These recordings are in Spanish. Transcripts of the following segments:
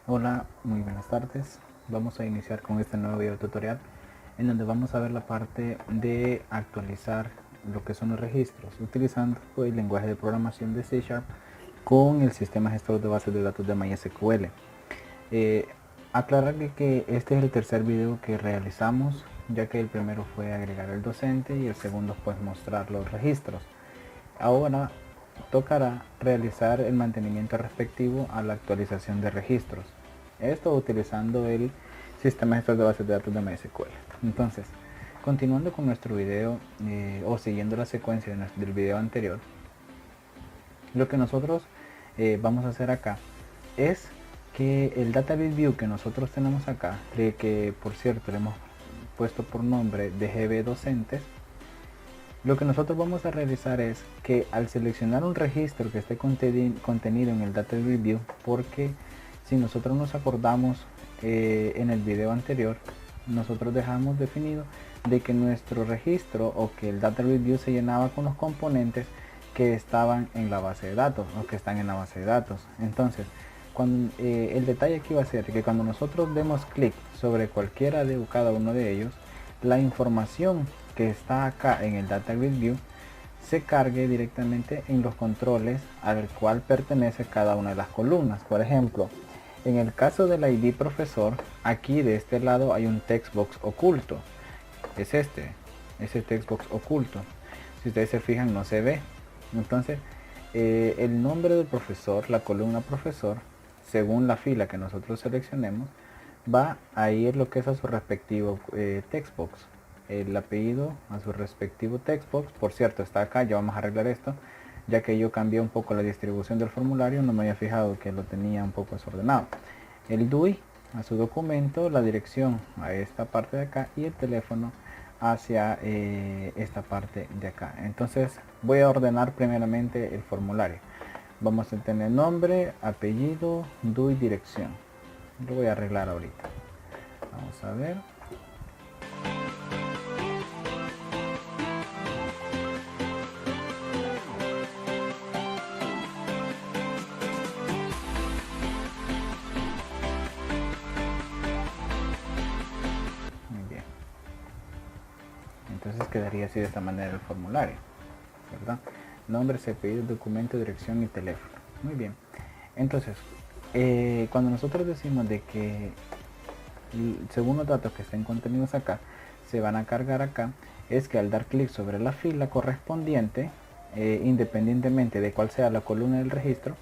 Hola, muy buenas tardes. Vamos a iniciar con este nuevo video tutorial en donde vamos a ver la parte de actualizar lo que son los registros utilizando el lenguaje de programación de C# con el sistema gestor de bases de datos de MySQL. Aclararle que este es el tercer video que realizamos, ya que el primero fue agregar el docente y el segundo pues mostrar los registros. Ahora tocará realizar el mantenimiento respectivo a la actualización de registros, esto utilizando el sistema gestor de bases de datos de MySQL. Entonces, continuando con nuestro video o siguiendo la secuencia del video anterior, lo que nosotros vamos a hacer acá es que el database view que nosotros tenemos acá, que por cierto le hemos puesto por nombre DGB docentes, lo que nosotros vamos a realizar es que al seleccionar un registro que esté contenido en el database view, porque si nosotros nos acordamos en el video anterior, nosotros dejamos definido de que nuestro registro o que el database view se llenaba con los componentes que estaban en la base de datos o que están en la base de datos. Entonces, el detalle aquí va a ser que cuando nosotros demos clic sobre cualquiera de cada uno de ellos, la información que está acá en el database view se cargue directamente en los controles al cual pertenece cada una de las columnas. Por ejemplo, en el caso del ID profesor, aquí de este lado hay un textbox oculto. Es ese textbox oculto. Si ustedes se fijan, no se ve. Entonces, el nombre del profesor, la columna profesor, según la fila que nosotros seleccionemos, va a ir lo que es a su respectivo textbox. El apellido a su respectivo textbox. Por cierto, está acá, ya vamos a arreglar esto, ya que yo cambié un poco la distribución del formulario, no me había fijado que lo tenía un poco desordenado. El DUI a su documento, la dirección a esta parte de acá y el teléfono hacia esta parte de acá. Entonces voy a ordenar primeramente el formulario. Vamos a tener nombre, apellido, DUI, dirección. Lo voy a arreglar ahorita. Vamos a ver. Entonces quedaría así de esta manera el formulario, ¿verdad? Nombre, apellido, documento, dirección y teléfono. Muy bien. Entonces, cuando nosotros decimos de que según los datos que estén contenidos acá, se van a cargar acá, es que al dar clic sobre la fila correspondiente, independientemente de cuál sea la columna del registro,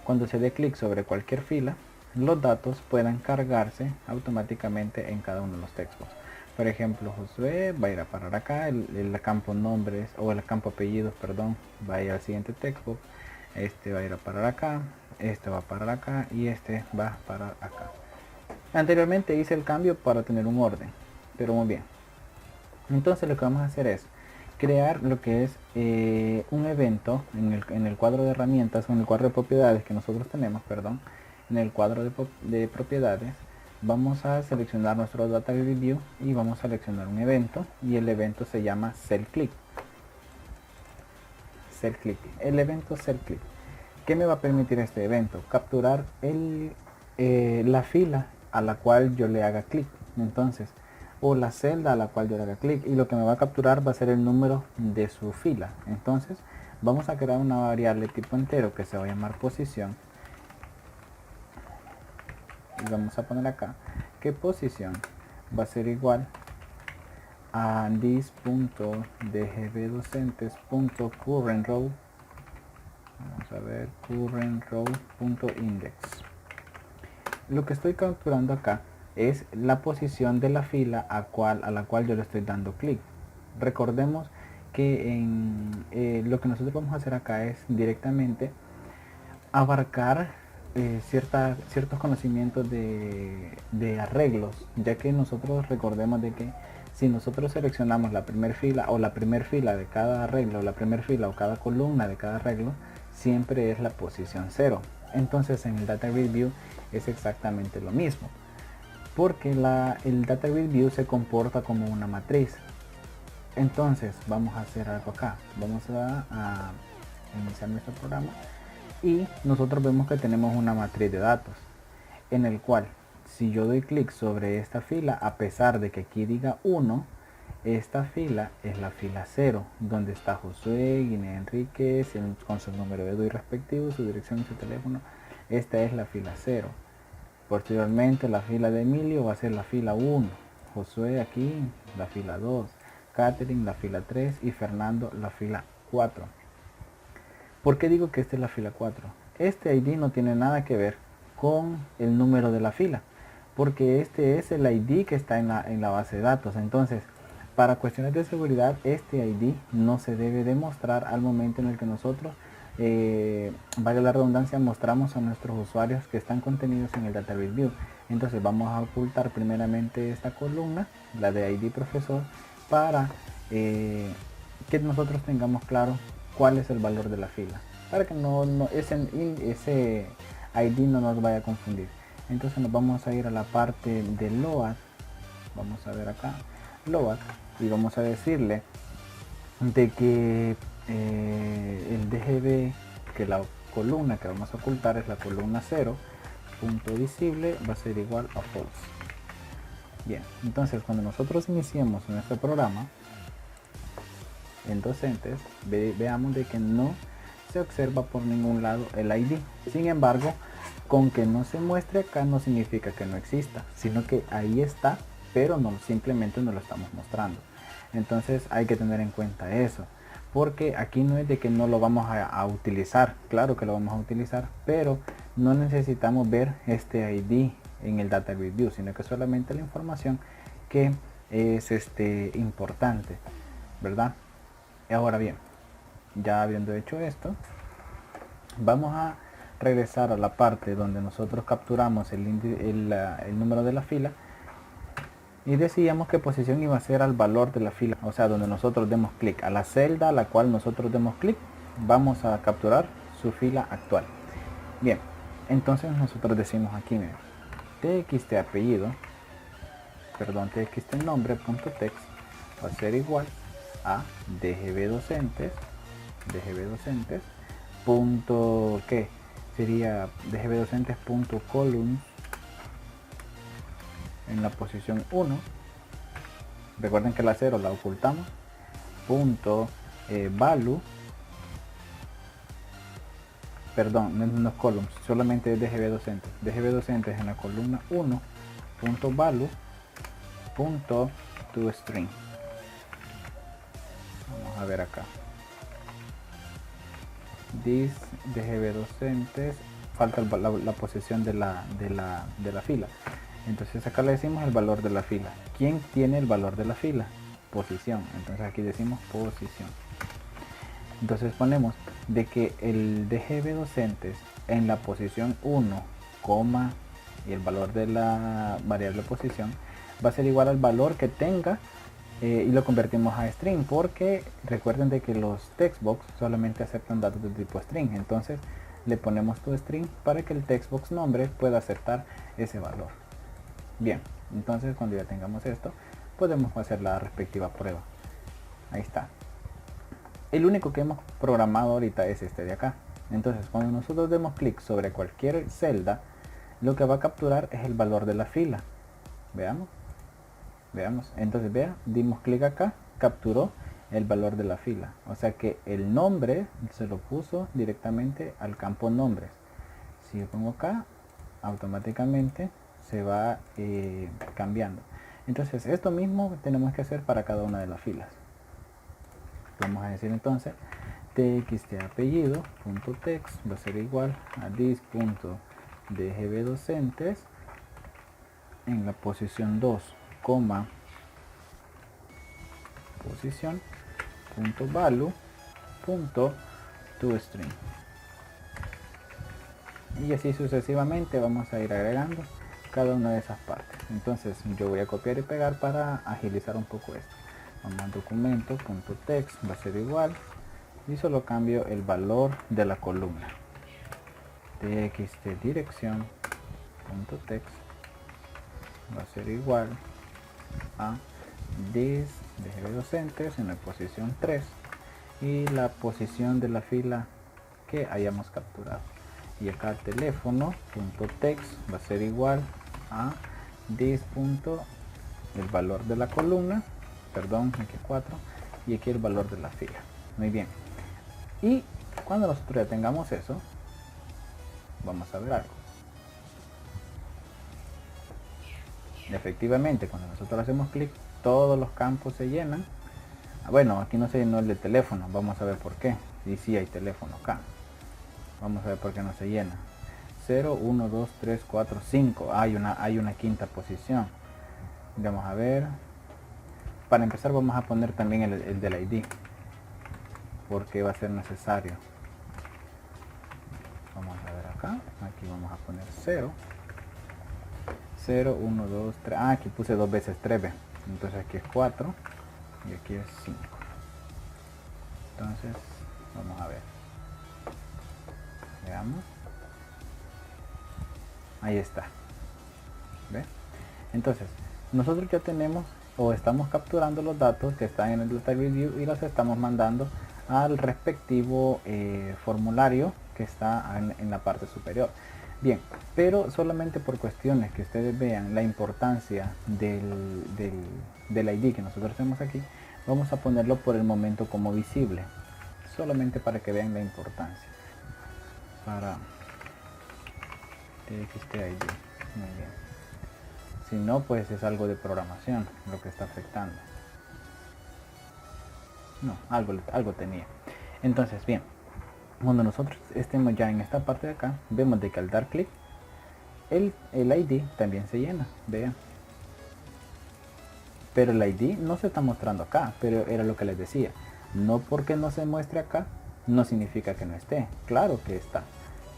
cuando se dé clic sobre cualquier fila, los datos puedan cargarse automáticamente en cada uno de los textos. Por ejemplo, Josué va a ir a parar acá, el campo nombres o el campo apellidos, perdón, va a ir al siguiente textbox, este va a ir a parar acá, este va a parar acá y este va a parar acá. Anteriormente hice el cambio para tener un orden, pero muy bien. Entonces lo que vamos a hacer es crear lo que es un evento en el cuadro de herramientas o en el cuadro de propiedades que nosotros tenemos, perdón, en el cuadro de propiedades. Vamos a seleccionar nuestro database view y vamos a seleccionar un evento y el evento se llama SellClick. El evento SellClick. ¿Qué me va a permitir este evento? Capturar la fila a la cual yo le haga clic. Entonces, o la celda a la cual yo le haga clic, y lo que me va a capturar va a ser el número de su fila. Entonces, vamos a crear una variable tipo entero que se va a llamar posición. Y vamos a poner acá que posición va a ser igual a this.dgbdocentes.currentRow. Vamos a ver, currentRow.index. Lo que estoy capturando acá es la posición de la fila a la cual yo le estoy dando clic. Recordemos que lo que nosotros vamos a hacer acá es directamente abarcar ciertos conocimientos de arreglos, ya que nosotros recordemos de que si nosotros seleccionamos la primera fila o la primera fila de cada arreglo, o la primera fila o cada columna de cada arreglo, siempre es la posición 0. Entonces en el database view es exactamente lo mismo. porque el data grid view se comporta como una matriz. Entonces vamos a hacer algo acá, vamos a iniciar nuestro programa y nosotros vemos que tenemos una matriz de datos en el cual si yo doy clic sobre esta fila, a pesar de que aquí diga 1, esta fila es la fila 0, donde está Josué Guinea Enríquez con su número de DUI respectivo, su dirección y su teléfono. Esta es la fila 0. Posteriormente la fila de Emilio va a ser la fila 1, Josué aquí la fila 2, Catherine la fila 3 y Fernando la fila 4. ¿Por qué digo que esta es la fila 4? Este ID no tiene nada que ver con el número de la fila, porque este es el ID que está en la base de datos. Entonces, para cuestiones de seguridad, este ID no se debe demostrar al momento en el que nosotros, valga la redundancia, mostramos a nuestros usuarios que están contenidos en el Data Grid View. Entonces vamos a ocultar primeramente esta columna, la de ID profesor, para que nosotros tengamos claro cuál es el valor de la fila, para que ese ID no nos vaya a confundir. Entonces nos vamos a ir a la parte de load, vamos a ver acá load, y vamos a decirle de que el DGB, que la columna que vamos a ocultar es la columna 0, punto visible va a ser igual a false. Bien, entonces cuando nosotros iniciemos nuestro programa en docentes, veamos de que no se observa por ningún lado el ID. Sin embargo, con que no se muestre acá no significa que no exista, sino que ahí está, pero no, simplemente no lo estamos mostrando. Entonces hay que tener en cuenta eso, porque aquí no es de que no lo vamos a utilizar, claro que lo vamos a utilizar, pero no necesitamos ver este ID en el Data Grid View, sino que solamente la información que es importante, ¿verdad? Ahora bien, ya habiendo hecho esto, vamos a regresar a la parte donde nosotros capturamos el número de la fila y decíamos que posición iba a ser al valor de la fila, o sea, donde nosotros demos clic a la celda a la cual nosotros demos clic, vamos a capturar su fila actual. Bien, entonces nosotros decimos aquí, miren, txt apellido, perdón, txt nombre punto text va a ser igual a dgb docentes punto, ¿qué? Sería dgb docentes punto columns en la posición 1. Recuerden que la 0 la ocultamos. Punto value, perdón, no es columns, solamente es dgb docentes en la columna 1 punto value punto toString. Vamos a ver acá, this dgb docentes, falta la posición de la fila. Entonces acá le decimos el valor de la fila. ¿Quién tiene el valor de la fila? Posición. Entonces aquí decimos posición. Entonces ponemos de que el dgb docentes en la posición 1, y el valor de la variable posición va a ser igual al valor que tenga, y lo convertimos a string, porque recuerden de que los textbox solamente aceptan datos de tipo string. Entonces le ponemos toString para que el textbox nombre pueda aceptar ese valor. Bien, entonces cuando ya tengamos esto, podemos hacer la respectiva prueba. Ahí está. El único que hemos programado ahorita es este de acá. Entonces cuando nosotros demos clic sobre cualquier celda, lo que va a capturar es el valor de la fila. Veamos. Entonces vea, dimos clic acá, capturó el valor de la fila. O sea que el nombre se lo puso directamente al campo nombres. Si yo pongo acá, automáticamente se va cambiando. Entonces esto mismo tenemos que hacer para cada una de las filas. Vamos a decir entonces txt apellido punto text va a ser igual a this.dgb docentes en la posición 2, posición punto value punto toString, y así sucesivamente vamos a ir agregando cada una de esas partes. Entonces yo voy a copiar y pegar para agilizar un poco esto. Vamos a documento.text va a ser igual, y solo cambio el valor de la columna, txt dirección.text va a ser igual a this de GB docentes en la posición 3 y la posición de la fila que hayamos capturado. Y acá teléfono.text va a ser igual a this. El valor de la columna, perdón, aquí 4, y aquí el valor de la fila. Muy bien. Y cuando nosotros ya tengamos eso, vamos a ver algo. Efectivamente, cuando nosotros hacemos clic, todos los campos se llenan. Bueno, aquí no se llenó el de teléfono, vamos a ver por qué. Y sí hay teléfono acá. Vamos a ver por qué no se llena. 0, 1, 2, 3, 4, 5. Hay una quinta posición. Vamos a ver. Para empezar vamos a poner también el del ID, porque va a ser necesario. Vamos a ver acá. Aquí vamos a poner 0. 0, 1, 2, 3. Ah, aquí puse 2 veces 3. Entonces aquí es 4 y aquí es 5. Entonces vamos a ver. Veamos. Ahí está. ¿Ve? Entonces nosotros ya tenemos o estamos capturando los datos que están en el Database View y los estamos mandando al respectivo formulario que está en la parte superior. Bien, pero solamente por cuestiones que ustedes vean la importancia del ID que nosotros tenemos aquí, vamos a ponerlo por el momento como visible, solamente para que vean la importancia. Para TXT ID, muy bien. Si no, pues es algo de programación lo que está afectando. No, algo tenía. Entonces, bien, cuando nosotros estemos ya en esta parte de acá, vemos de que al dar clic, el ID también se llena, vean. Pero el ID no se está mostrando acá, pero era lo que les decía. No porque no se muestre acá, no significa que no esté. Claro que está,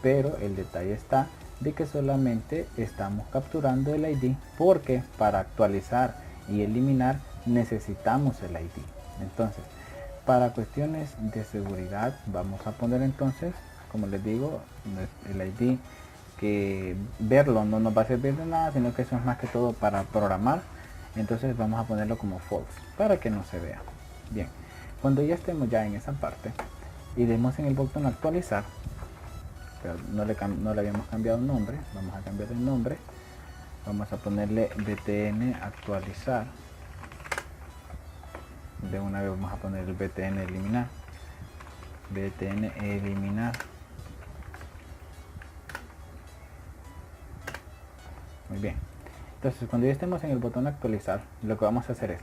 pero el detalle está de que solamente estamos capturando el ID porque para actualizar y eliminar necesitamos el ID. Entonces, para cuestiones de seguridad vamos a poner entonces, como les digo, el ID, que verlo no nos va a servir de nada, sino que eso es más que todo para programar. Entonces vamos a ponerlo como false para que no se vea. Bien, cuando ya estemos ya en esa parte y demos en el botón actualizar, pero no le habíamos cambiado el nombre, vamos a cambiar el nombre, vamos a ponerle btn actualizar. De una vez vamos a poner el btn eliminar, btn eliminar. Muy bien, entonces cuando ya estemos en el botón actualizar, lo que vamos a hacer es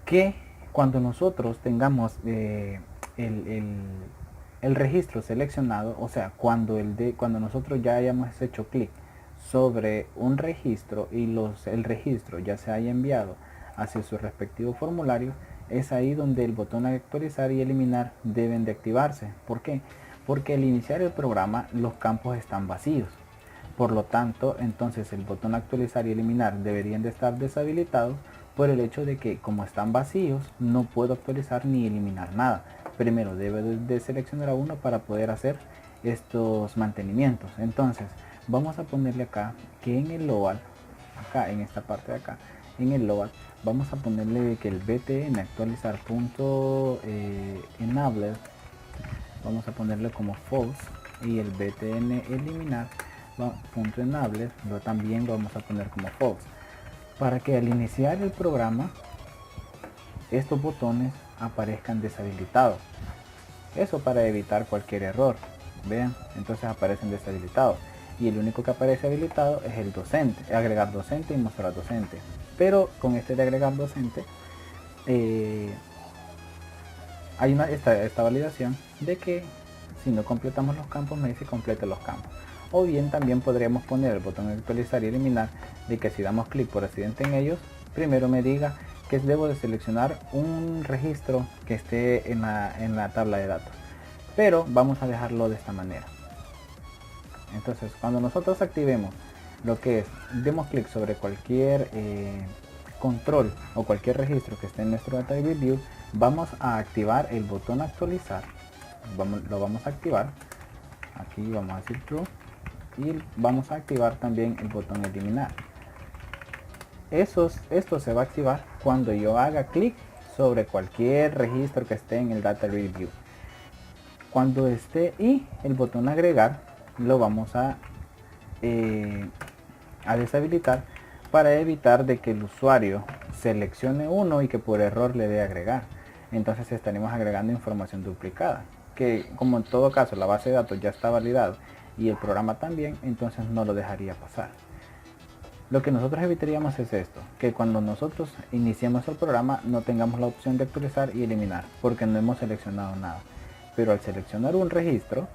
que cuando nosotros tengamos el registro seleccionado, o sea, cuando nosotros ya hayamos hecho clic sobre un registro y el registro ya se haya enviado hacia su respectivo formulario, es ahí donde el botón actualizar y eliminar deben de activarse. ¿Por qué? Porque al iniciar el programa los campos están vacíos. Por lo tanto, entonces el botón actualizar y eliminar deberían de estar deshabilitados por el hecho de que como están vacíos no puedo actualizar ni eliminar nada. Primero debe de seleccionar a uno para poder hacer estos mantenimientos. Entonces vamos a ponerle acá que en el load, acá en esta parte de acá, en el load vamos a ponerle que el btn actualizar punto enable vamos a ponerle como false y el btn eliminar punto enable lo también vamos a poner como false, para que al iniciar el programa estos botones aparezcan deshabilitados. Eso para evitar cualquier error. Vean, entonces aparecen deshabilitados y el único que aparece habilitado es el docente, agregar docente y mostrar docente. Pero con este de agregar docente hay esta validación de que si no completamos los campos me dice complete los campos. O bien también podríamos poner el botón actualizar y eliminar, de que si damos clic por accidente en ellos, primero me diga que debo de seleccionar un registro que esté en la tabla de datos. Pero vamos a dejarlo de esta manera. Entonces cuando nosotros activemos lo que es, demos clic sobre cualquier control o cualquier registro que esté en nuestro Database View, vamos a activar el botón actualizar. Lo vamos a activar. Aquí vamos a decir true. Y vamos a activar también el botón eliminar. Esto se va a activar cuando yo haga clic sobre cualquier registro que esté en el Data Review. Cuando esté y el botón agregar lo vamos a deshabilitar para evitar de que el usuario seleccione uno y que por error le dé agregar. Entonces estaremos agregando información duplicada, que como en todo caso la base de datos ya está validada y el programa también, entonces no lo dejaría pasar. Lo que nosotros evitaríamos es esto, que cuando nosotros iniciemos el programa no tengamos la opción de actualizar y eliminar, porque no hemos seleccionado nada. Pero al seleccionar un registro,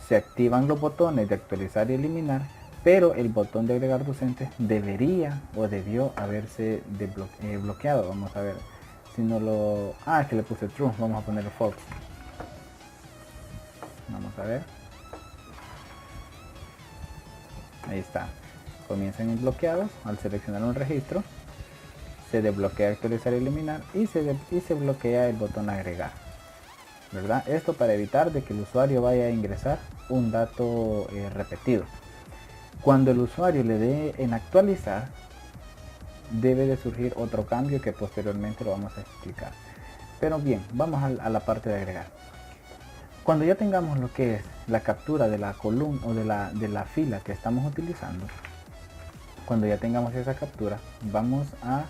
se activan los botones de actualizar y eliminar, pero el botón de agregar docente debería o debió haberse bloqueado. Vamos a ver si no lo... es que le puse true, vamos a ponerle false. Vamos a ver. Ahí está. Comienzan en bloqueados. Al seleccionar un registro se desbloquea actualizar y eliminar y se bloquea el botón agregar, ¿verdad? Esto para evitar de que el usuario vaya a ingresar un dato repetido. Cuando el usuario le dé en actualizar, debe de surgir otro cambio que posteriormente lo vamos a explicar. Pero bien, vamos a la parte de agregar. Cuando ya tengamos lo que es la captura de la columna o de la fila que estamos utilizando, cuando ya tengamos esa captura, vamos a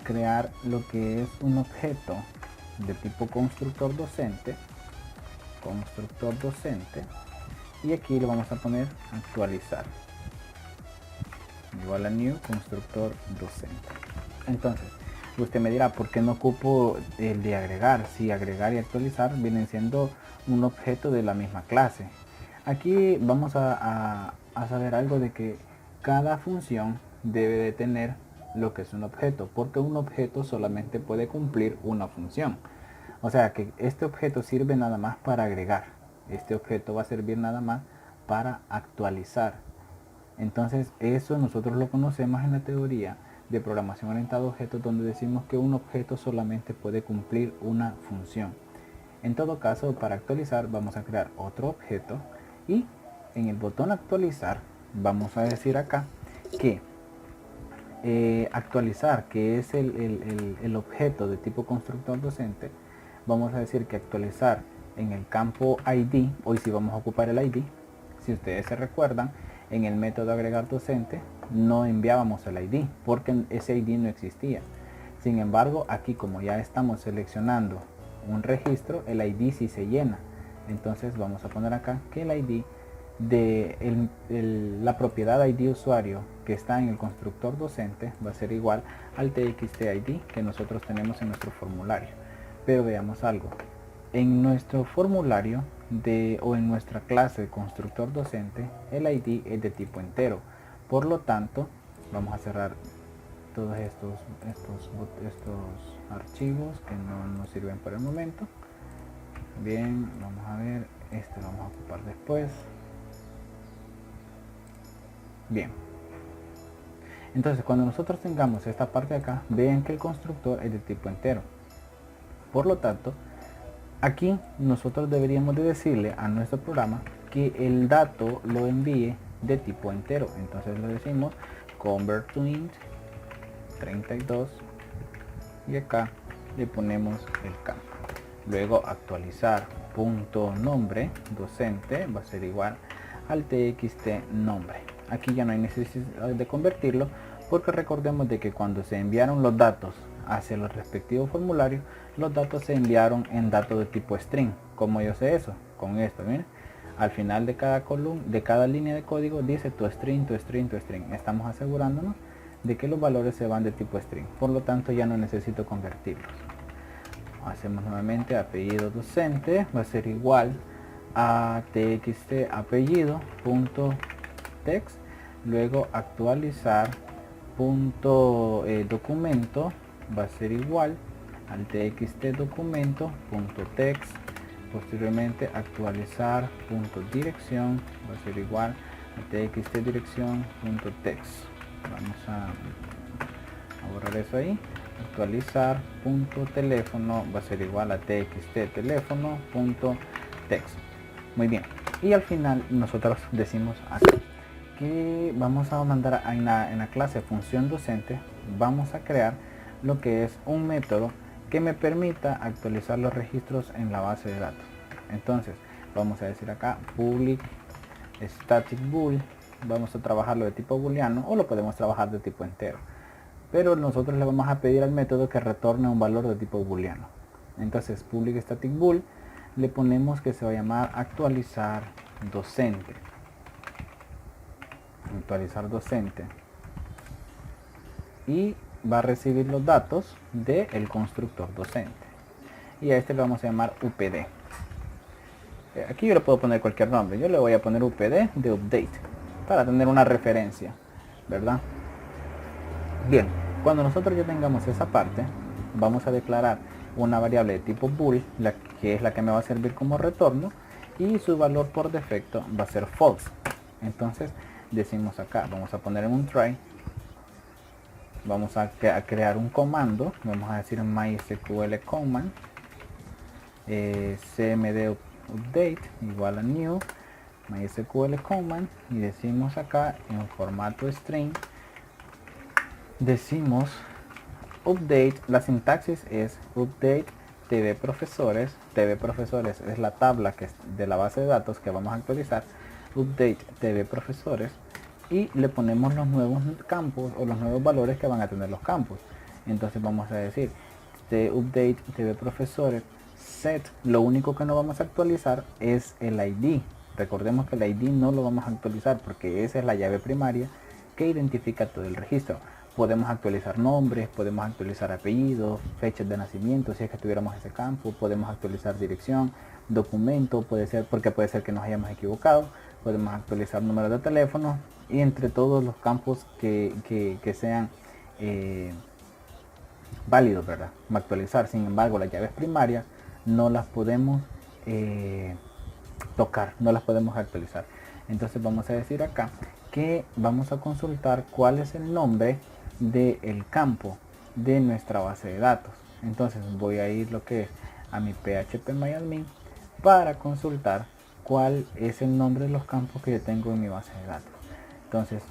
crear lo que es un objeto de tipo constructor docente, y aquí le vamos a poner actualizar, igual a new constructor docente. Entonces usted me dirá, ¿por qué no ocupo el de agregar? Si agregar y actualizar vienen siendo un objeto de la misma clase. Aquí vamos a saber algo de que cada función debe de tener lo que es un objeto, porque un objeto solamente puede cumplir una función. O sea que este objeto sirve nada más para agregar. Este objeto va a servir nada más para actualizar. Entonces eso nosotros lo conocemos en la teoría de programación orientada a objetos, donde decimos que un objeto solamente puede cumplir una función. En todo caso, para actualizar vamos a crear otro objeto y en el botón actualizar vamos a decir acá que actualizar, que es el objeto de tipo constructor docente, vamos a decir que actualizar en el campo ID, hoy sí vamos a ocupar el ID. Si ustedes se recuerdan, en el método agregar docente no enviábamos el ID porque ese ID no existía. Sin embargo, aquí como ya estamos seleccionando un registro, el ID sí se llena. Entonces vamos a poner acá que el ID de la propiedad ID usuario que está en el constructor docente va a ser igual al txt ID que nosotros tenemos en nuestro formulario. Pero veamos algo. En nuestro formulario o en nuestra clase de constructor docente, el ID es de tipo entero. Por lo tanto, vamos a cerrar todos estos archivos que no nos sirven por el momento. Bien, vamos a ver, este lo vamos a ocupar después. Bien, entonces cuando nosotros tengamos esta parte de acá, vean que el constructor es de tipo entero. Por lo tanto, aquí nosotros deberíamos de decirle a nuestro programa que el dato lo envíe de tipo entero. Entonces le decimos convert to int 32 y acá le ponemos el campo. Luego actualizar punto nombre docente va a ser igual al txt nombre. Aquí ya no hay necesidad de convertirlo porque recordemos de que cuando se enviaron los datos hacia los respectivos formularios, los datos se enviaron en datos de tipo string. ¿Cómo yo sé eso? Con esto, miren. Al final de cada columna, de cada línea de código dice tu string, tu string, tu string. Estamos asegurándonos de que los valores se van de tipo string. Por lo tanto ya no necesito convertirlos. Hacemos nuevamente apellido docente, va a ser igual a txt apellido punto text, luego actualizar punto documento va a ser igual al txt documento punto text, posteriormente actualizar punto dirección va a ser igual a txt dirección punto text. Vamos a borrar eso ahí. Actualizar punto teléfono va a ser igual a txt teléfono punto text. Muy bien, y al final nosotros decimos acá que vamos a mandar en la clase función docente, vamos a crear lo que es un método que me permita actualizar los registros en la base de datos. Entonces vamos a decir acá public static bool, vamos a trabajarlo de tipo booleano o lo podemos trabajar de tipo entero, pero nosotros le vamos a pedir al método que retorne un valor de tipo booleano. Entonces public static bool, le ponemos que se va a llamar actualizar docente, y va a recibir los datos del constructor docente, y a este le vamos a llamar UPD. Aquí yo le puedo poner cualquier nombre, yo le voy a poner UPD de update para tener una referencia, ¿verdad? Bien, cuando nosotros ya tengamos esa parte, vamos a declarar una variable de tipo bool, que es la que me va a servir como retorno, y su valor por defecto va a ser false. Entonces decimos acá, vamos a poner en un try, vamos a crear un comando, vamos a decir mysql command cmd update igual a new mysql command, y decimos acá en formato string, decimos update, la sintaxis es update tv profesores es la tabla que es de la base de datos que vamos a actualizar, update tv profesores, y le ponemos los nuevos campos o los nuevos valores que van a tener los campos. Entonces vamos a decir update tv profesores set, lo único que no vamos a actualizar es el ID. Recordemos que el ID no lo vamos a actualizar porque esa es la llave primaria que identifica todo el registro. Podemos actualizar nombres, podemos actualizar apellidos, fechas de nacimiento si es que tuviéramos ese campo, podemos actualizar dirección, documento, puede ser porque puede ser que nos hayamos equivocado, podemos actualizar número de teléfono, y entre todos los campos que sean válidos, ¿verdad? Actualizar. Sin embargo, las llaves primarias no las podemos tocar, no las podemos actualizar. Entonces vamos a decir acá que vamos a consultar cuál es el nombre del campo de nuestra base de datos. Entonces voy a ir lo que es a mi phpMyAdmin para consultar cuál es el nombre de los campos que yo tengo en mi base de datos. Entonces,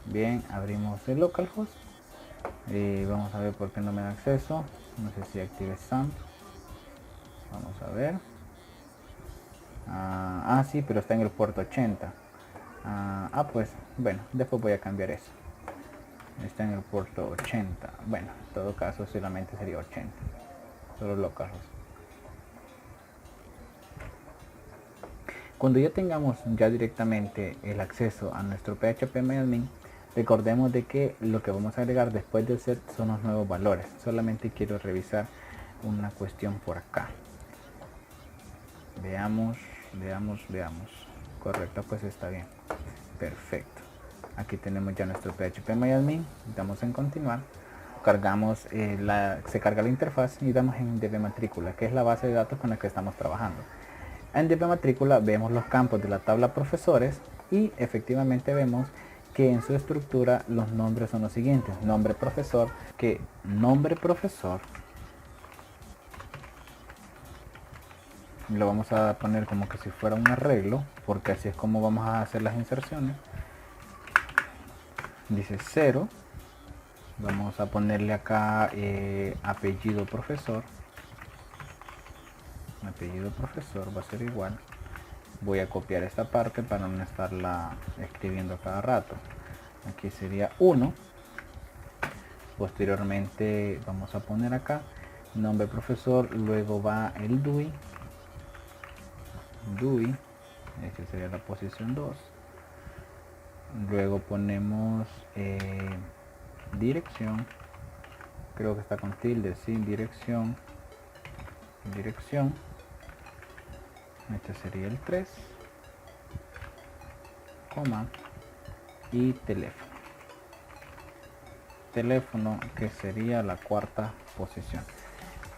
bien, abrimos el localhost y vamos a ver por qué no me da acceso. No sé si active SAMP. Vamos a ver. Sí, pero está en el puerto 80. Pues bueno, después voy a cambiar eso. Está en el puerto 80. Bueno, en todo caso solamente sería 80. Solo localhost. Cuando ya tengamos ya directamente el acceso a nuestro phpMyAdmin, recordemos de que lo que vamos a agregar después del set son los nuevos valores. Solamente quiero revisar una cuestión por acá. Veamos. Correcto, pues está bien. Perfecto. Aquí tenemos ya nuestro phpMyAdmin. Damos en continuar. Cargamos se carga la interfaz y damos en dbmatrícula, que es la base de datos con la que estamos trabajando. En dbmatrícula vemos los campos de la tabla profesores y efectivamente vemos que en su estructura los nombres son los siguientes. Nombre profesor, que nombre profesor lo vamos a poner como que si fuera un arreglo, porque así es como vamos a hacer las inserciones. Dice 0, vamos a ponerle acá apellido profesor va a ser igual. Voy a copiar esta parte para no estarla escribiendo cada rato. Aquí sería 1. Posteriormente vamos a poner acá nombre profesor, luego va el DUI, esta sería la posición 2. Luego ponemos dirección, creo que está con tilde, sí, dirección, este sería el 3, coma, y teléfono, que sería la cuarta posición.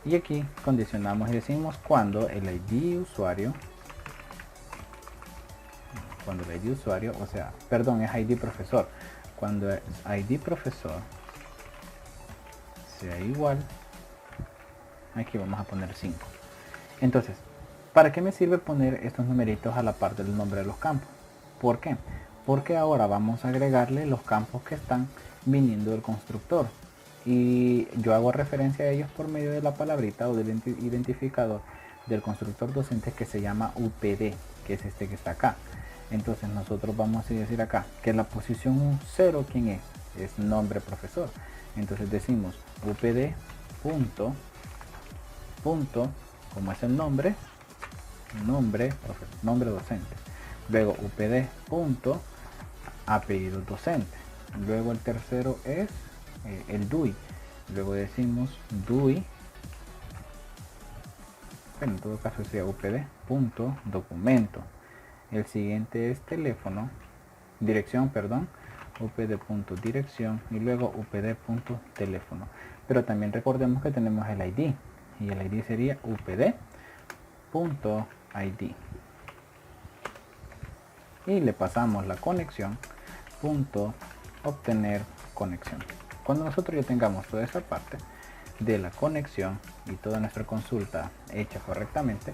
Y aquí condicionamos y decimos cuando el ID usuario, o sea, perdón, es ID profesor, cuando es ID profesor sea igual, aquí vamos a poner 5. Entonces, ¿para qué me sirve poner estos numeritos a la parte del nombre de los campos? ¿Por qué? porque ahora vamos a agregarle los campos que están viniendo del constructor, y yo hago referencia a ellos por medio de la palabrita o del identificador del constructor docente que se llama UPD, que es este que está acá. Entonces nosotros vamos a decir acá que la posición 0, ¿quién es? Es nombre profesor. Entonces decimos UPD punto, como es el nombre docente. Luego UPD punto apellido docente. Luego el tercero es el DUI. Luego decimos DUI, bueno, en todo caso sería UPD punto documento. El siguiente es teléfono, dirección, perdón, UPD punto dirección, y luego UPD punto teléfono. Pero también recordemos que tenemos el ID, y el ID sería UPD punto ID, y le pasamos la conexión punto obtener conexión. Cuando nosotros ya tengamos toda esa parte de la conexión y toda nuestra consulta hecha correctamente,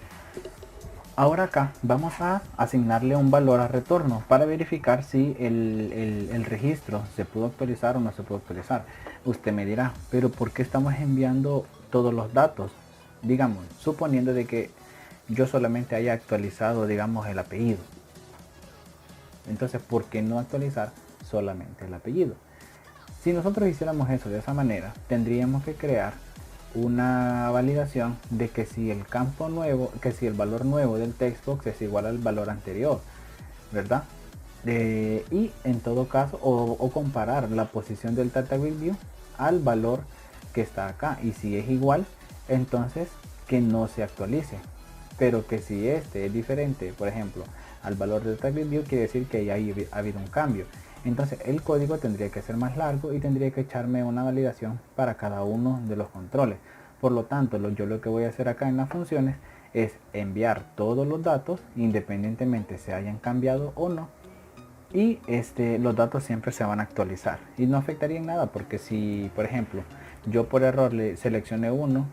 ahora acá vamos a asignarle un valor a retorno para verificar si el registro se pudo actualizar o no se pudo actualizar. Usted me dirá, pero ¿por qué estamos enviando todos los datos? Digamos, suponiendo de que yo solamente haya actualizado, digamos, el apellido. Entonces, ¿por qué no actualizar solamente el apellido? Si nosotros hiciéramos eso de esa manera, tendríamos que crear una validación de que si el campo nuevo, que si el valor nuevo del textbox es igual al valor anterior, ¿verdad? Y en todo caso, o comparar la posición del data grid view al valor que está acá, y si es igual, entonces que no se actualice. Pero que si este es diferente, por ejemplo, al valor del data grid view, quiere decir que ya ha habido un cambio. Entonces el código tendría que ser más largo y tendría que echarme una validación para cada uno de los controles. Por lo tanto, yo lo que voy a hacer acá en las funciones es enviar todos los datos independientemente se hayan cambiado o no, y los datos siempre se van a actualizar y no afectaría en nada, porque si por ejemplo yo por error le seleccioné uno,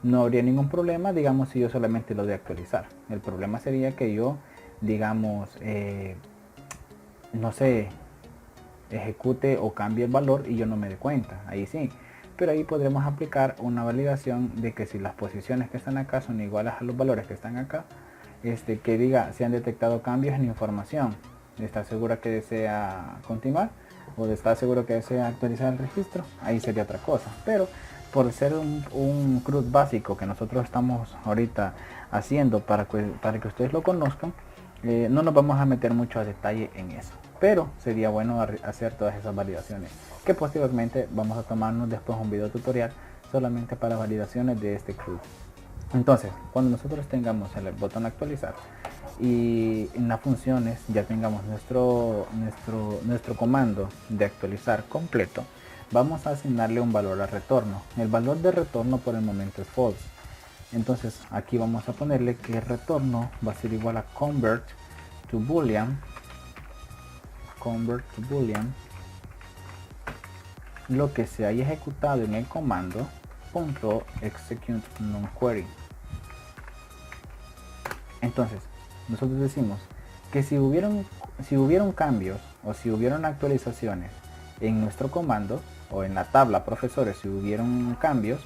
no habría ningún problema, digamos, si yo solamente lo de actualizar. El problema sería que yo, digamos, no sé, ejecute o cambie el valor y yo no me dé cuenta, ahí sí. Pero ahí podremos aplicar una validación de que si las posiciones que están acá son iguales a los valores que están acá, que diga se han detectado cambios en información, ¿está segura que desea continuar? ¿O está seguro que desea actualizar el registro? Ahí sería otra cosa. Pero por ser un CRUD básico que nosotros estamos ahorita haciendo para que ustedes lo conozcan, no nos vamos a meter mucho a detalle en eso, pero sería bueno hacer todas esas validaciones, que posteriormente vamos a tomarnos después un video tutorial solamente para validaciones de este CRUD. Entonces, cuando nosotros tengamos el botón actualizar y en las funciones ya tengamos nuestro comando de actualizar completo, vamos a asignarle un valor al retorno. El valor de retorno por el momento es false. Entonces aquí vamos a ponerle que el retorno va a ser igual a convert to boolean, lo que se haya ejecutado en el comando .execute non-query. Entonces nosotros decimos que si hubieron cambios o si hubieron actualizaciones en nuestro comando o en la tabla profesores, si hubieron cambios,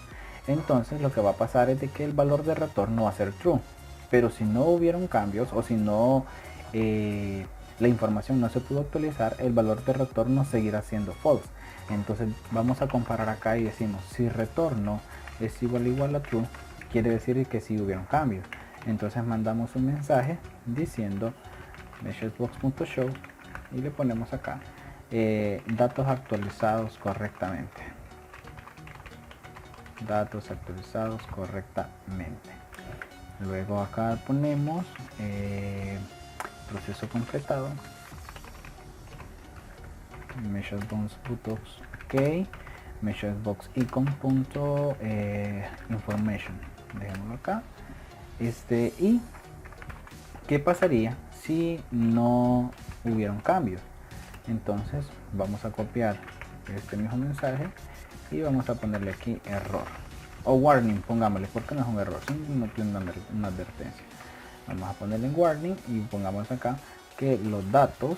entonces lo que va a pasar es de que el valor de retorno va a ser true. Pero si no hubieron cambios o si no la información no se pudo actualizar, el valor de retorno seguirá siendo false. Entonces vamos a comparar acá y decimos si retorno es igual a true, quiere decir que sí hubieron cambios. Entonces mandamos un mensaje diciendo messageblogs.show y le ponemos acá datos actualizados correctamente. Datos actualizados correctamente. Luego acá ponemos proceso completado, messageblogs ok, messageblogs icon.information, dejémoslo acá. Y ¿qué pasaría si no hubieron cambios? Entonces vamos a copiar este mismo mensaje y vamos a ponerle aquí error o warning, pongámosle, porque no es un error, sino tiene una advertencia. Vamos a ponerle en warning y pongamos acá que los datos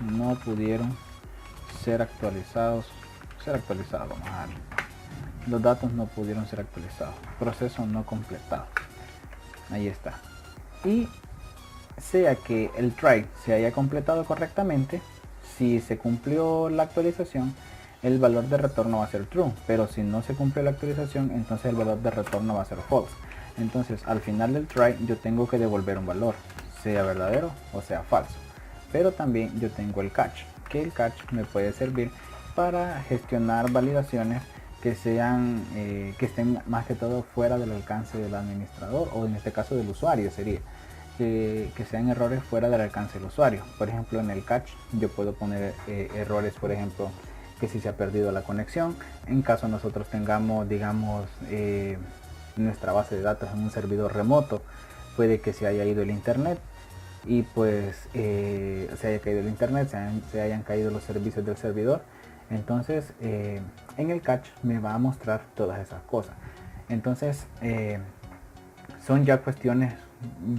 no pudieron ser actualizados. Vamos a ver. Los datos no pudieron ser actualizados. Proceso no completado. Ahí está. Y sea que el try se haya completado correctamente, si se cumplió la actualización, el valor de retorno va a ser true. Pero si no se cumplió la actualización, entonces el valor de retorno va a ser false. Entonces al final del try yo tengo que devolver un valor, sea verdadero o sea falso. Pero también yo tengo el catch, que el catch me puede servir para gestionar validaciones que sean que estén más que todo fuera del alcance del administrador, o en este caso del usuario sería que sean errores fuera del alcance del usuario. Por ejemplo, en el catch yo puedo poner errores, por ejemplo, que si se ha perdido la conexión, en caso nosotros tengamos, digamos, nuestra base de datos en un servidor remoto, puede que se haya ido el internet y pues se haya caído el internet, se hayan caído los servicios del servidor. Entonces en el catch me va a mostrar todas esas cosas. Entonces son ya cuestiones,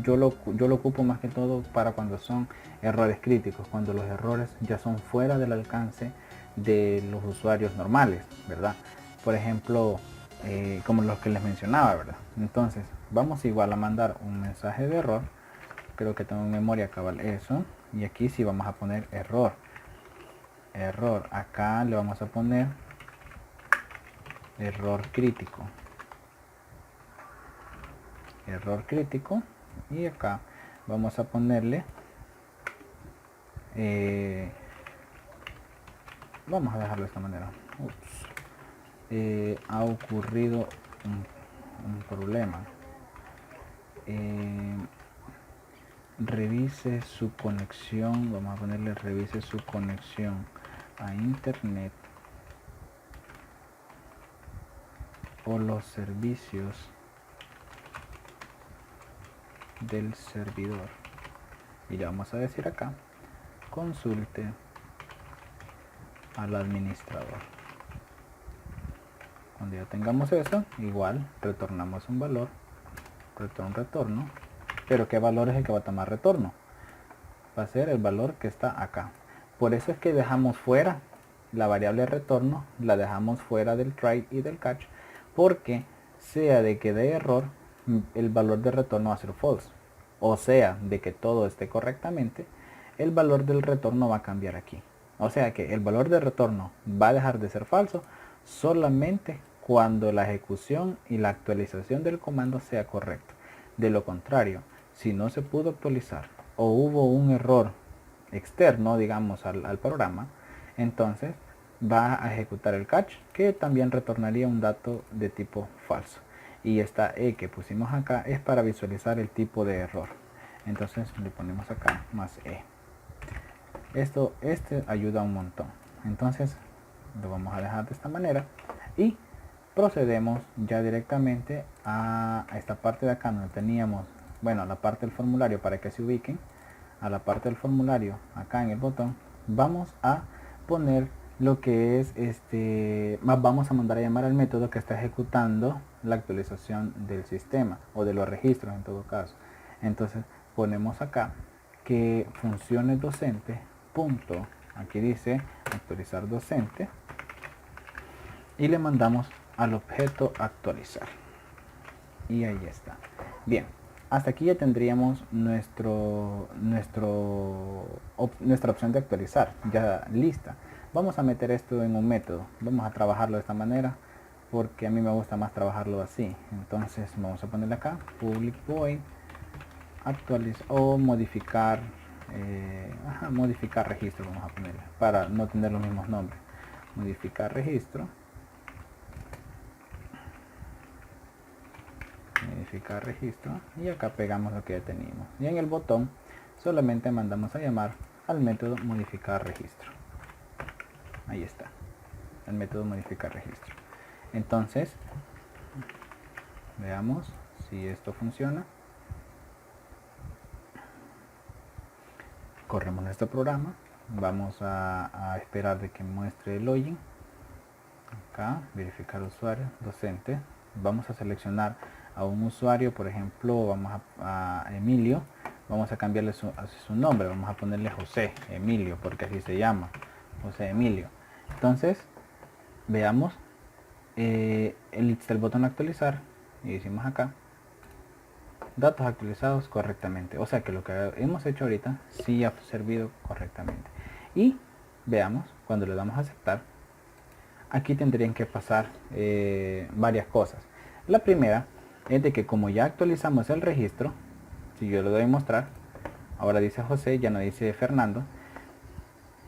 yo lo ocupo más que todo para cuando son errores críticos, cuando los errores ya son fuera del alcance de los usuarios normales, ¿verdad? Por ejemplo, como los que les mencionaba, ¿verdad? Entonces vamos igual a mandar un mensaje de error. Creo que tengo en memoria cabal eso, y aquí sí vamos a poner error. Acá le vamos a poner error crítico, y acá vamos a ponerle vamos a dejarlo de esta manera. Ha ocurrido un problema, revise su conexión, vamos a ponerle revise su conexión a internet o los servicios del servidor, y le vamos a decir acá consulte al administrador. Cuando ya tengamos eso, igual retornamos un valor, retorno, pero ¿qué valor es el que va a tomar retorno? Va a ser el valor que está acá. Por eso es que dejamos fuera la variable retorno, la dejamos fuera del try y del catch, porque sea de que dé error, el valor de retorno va a ser false, o sea de que todo esté correctamente, el valor del retorno va a cambiar aquí. O sea que el valor de retorno va a dejar de ser falso solamente cuando la ejecución y la actualización del comando sea correcta. De lo contrario, si no se pudo actualizar o hubo un error externo, digamos, al programa, entonces va a ejecutar el catch, que también retornaría un dato de tipo falso. Y esta E que pusimos acá es para visualizar el tipo de error. Entonces le ponemos acá más E. Este ayuda un montón. Entonces lo vamos a dejar de esta manera y procedemos ya directamente a esta parte de acá donde teníamos, bueno, la parte del formulario, para que se ubiquen. A la parte del formulario, acá en el botón, vamos a poner lo que es vamos a mandar a llamar al método que está ejecutando la actualización del sistema o de los registros en todo caso. Entonces ponemos acá que funcione docente punto, aquí dice actualizar docente, y le mandamos al objeto actualizar, y ahí está. Bien, hasta aquí ya tendríamos nuestra opción de actualizar ya lista. Vamos a meter esto en un método, vamos a trabajarlo de esta manera porque a mí me gusta más trabajarlo así. Entonces vamos a ponerle acá public void actualizar o modificar modificar registro, vamos a ponerle para no tener los mismos nombres. Modificar registro, y acá pegamos lo que ya teníamos, y en el botón solamente mandamos a llamar al método modificar registro. Ahí está el método modificar registro. Entonces veamos si esto funciona. Corremos nuestro programa, vamos a esperar de que muestre el login. Acá verificar usuario docente, vamos a seleccionar a un usuario, por ejemplo, vamos a Emilio, vamos a cambiarle su nombre, vamos a ponerle José Emilio, porque así se llama, José Emilio. Entonces, veamos, el botón actualizar, y decimos acá, datos actualizados correctamente. O sea que lo que hemos hecho ahorita sí ha servido correctamente. Y veamos, cuando le damos a aceptar, aquí tendrían que pasar varias cosas. La primera es de que como ya actualizamos el registro, si yo le doy a mostrar, ahora dice José, ya no dice Fernando.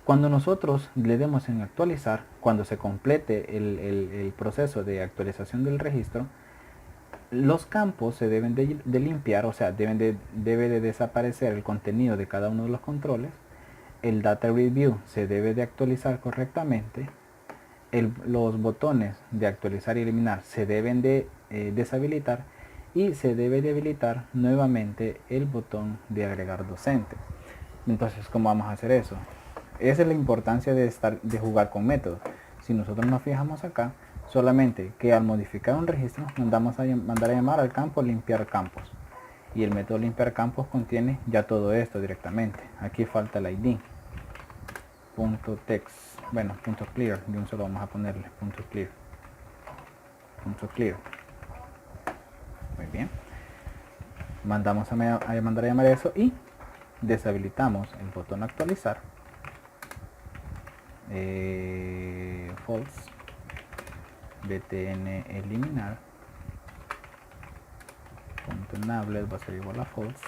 Cuando nosotros le demos en actualizar, cuando se complete el proceso de actualización del registro, los campos se deben de limpiar, o sea, debe de desaparecer el contenido de cada uno de los controles. El Data Review se debe de actualizar correctamente. Los botones de actualizar y eliminar se deben de deshabilitar, y se debe de habilitar nuevamente el botón de agregar docente. Entonces, ¿cómo vamos a hacer eso? Esa es la importancia de jugar con métodos. Si nosotros nos fijamos acá, solamente que al modificar un registro mandar a llamar al campo limpiar campos, y el método limpiar campos contiene ya todo esto directamente. Aquí falta el ID, .text, bueno, .clear, de un solo vamos a ponerle .clear. Muy bien, mandamos a mandar a llamar eso y deshabilitamos el botón actualizar, false, btn eliminar, .enable va a ser igual a false,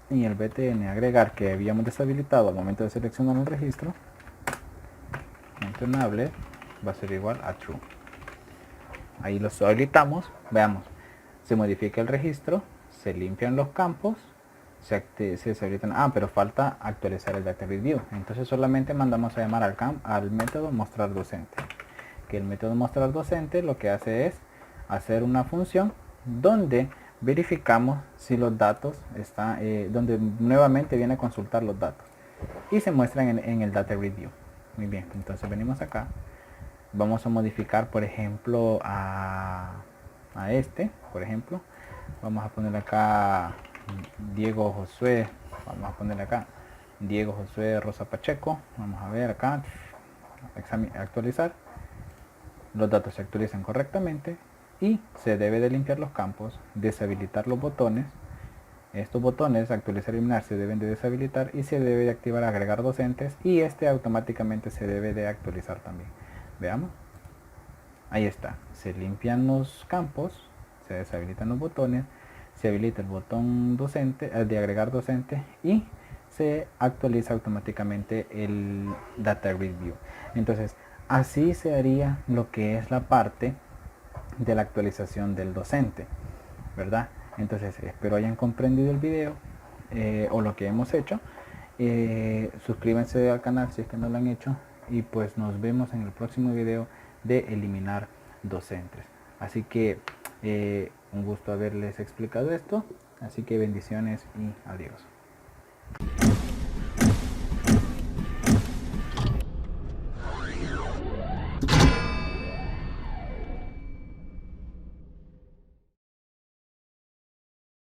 y el btn agregar, que habíamos deshabilitado al momento de seleccionar el registro, .enable va a ser igual a true. Ahí los habilitamos, veamos, se modifica el registro, se limpian los campos, se deshabilitan. Pero falta actualizar el Data Review. Entonces solamente mandamos a llamar al método mostrar docente, que el método mostrar docente lo que hace es hacer una función donde verificamos si los datos están, donde nuevamente viene a consultar los datos y se muestran en el Data Review. Muy bien, entonces venimos acá, vamos a modificar, por ejemplo, a este, por ejemplo, vamos a poner acá Diego Josué, vamos a poner acá Diego Josué Rosa Pacheco. Vamos a ver acá, actualizar, los datos se actualizan correctamente y se debe de limpiar los campos, deshabilitar los botones. Estos botones actualizar y eliminar se deben de deshabilitar, y se debe de activar agregar docentes, y este automáticamente se debe de actualizar también. Veamos, ahí está, se limpian los campos, se deshabilitan los botones, se habilita el botón docente, de agregar docente, y se actualiza automáticamente el Data Review. Entonces así se haría lo que es la parte de la actualización del docente, ¿verdad? Entonces espero hayan comprendido el video, o lo que hemos hecho. Suscríbanse al canal si es que no lo han hecho, y pues nos vemos en el próximo video de eliminar docentes. Así que un gusto haberles explicado esto, así que bendiciones y adiós.